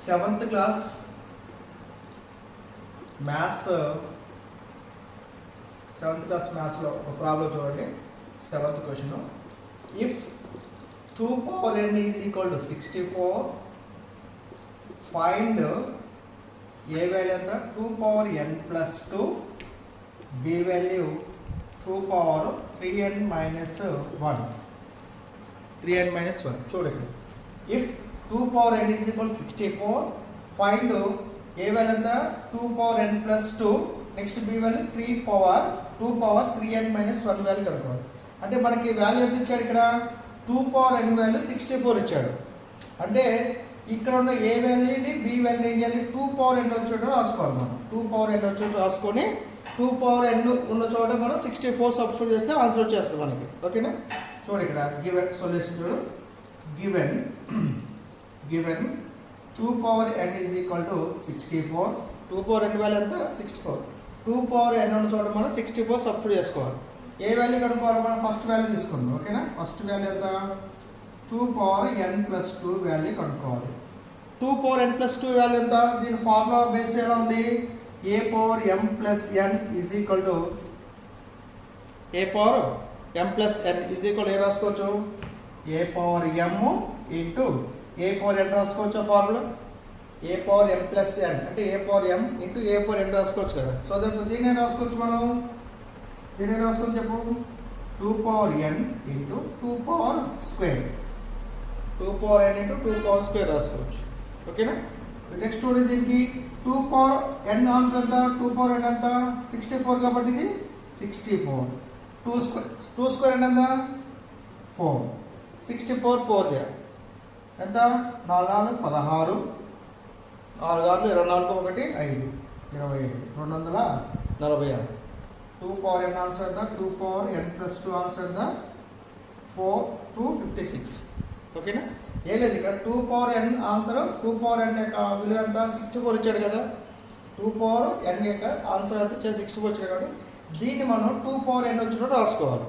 Seventh class మ్యాథ్స్లో ఒక problem చూడండి. Seventh question. If 2 power n is equal to 64, find a value ఎంత 2 power n plus 2, b value 2 power 3n minus 1. 3n minus 1 చూడండి. If 2 power n is equal to 64, find a value ఎంత 2 power n plus 2, next b value 2 power 3n minus 1 value కనుక్కోవాలి. అంటే మనకి value ఎంత ఇచ్చాడు? ఇక్కడ 2 power n value 64 ఇచ్చాడు. అంటే ఇక్కడ ఉన్న ఏ వాల్యూని బి వాల్యూ ఏం చేయాలి? 2 power n వచ్చేటప్పుడు రాసుకోవాలి. మనం 2 power n వచ్చేటప్పుడు రాసుకొని 2 power n ఉన్న చోట మనం 64 సబ్స్టిట్యూట్ చేస్తే ఆన్సర్ వచ్చేస్తుంది మనకి. ఓకేనా? చూడు ఇక్కడ గివెన్ సొల్యూషన్ చూడు. Given 2 power n is equal to 64. 2 power n value ఎంత? 64. 2 power n ఉన్న చోట మనం 64 సబ్స్టిట్యూట్ చేసుకోవాలి. ఏ వాల్యూ కనుక్కోవాలి? మనం ఫస్ట్ వాల్యూ తీసుకుందాం. ఓకేనా? ఫస్ట్ వాల్యూ ఎంత? 2 power n plus 2 వాల్యూ కనుక్కోవాలి. 2 power n plus 2 వాల్యూ ఎంత? దీని ఫార్ములా బేస్ ఎలా ఉంది? a power m plus n is equal to a power m plus n is equal to ఏ రాసుకోవచ్చు? a power m into a power n రాసుకోవచ్చు. Formula a power m plus n అంటే a power m into a power n రాసుకోవచ్చు కదా. So దీన్ని రాసుకోవచ్చు. మనం దీన్ని రాసుకొని చెప్పు. 2 power n into 2 power square. 2 power n into 2 power square రాసుకోవచ్చు. ఓకేనా? నెక్స్ట్ చూడండి, దీనికి 2 power n ఆన్సర్ ఎంత? 2 power n ఎంత? 64 కాబట్టి ఇది 64. 2 square n ఎంత? 4. 64 4 చేయాలి ఎంత? 4 4 16, 4 6 24, 1 5 25, 246. 2 power n ఆన్సర్ ఎంత? 2 power n plus 2 ఆన్సర్ ఎంత? 4 256. ఓకేనా? ఏం లేదు ఇక్కడ 2 power n answer. 2 power n యొక్క విలువ ఎంత? 64 ఇచ్చాడు కదా. 2 power n యొక్క ఆన్సర్ ఎంత? 64 ఇచ్చాడు కాబట్టి దీన్ని మనం 2 power n వచ్చినట్టు రాసుకోవాలి.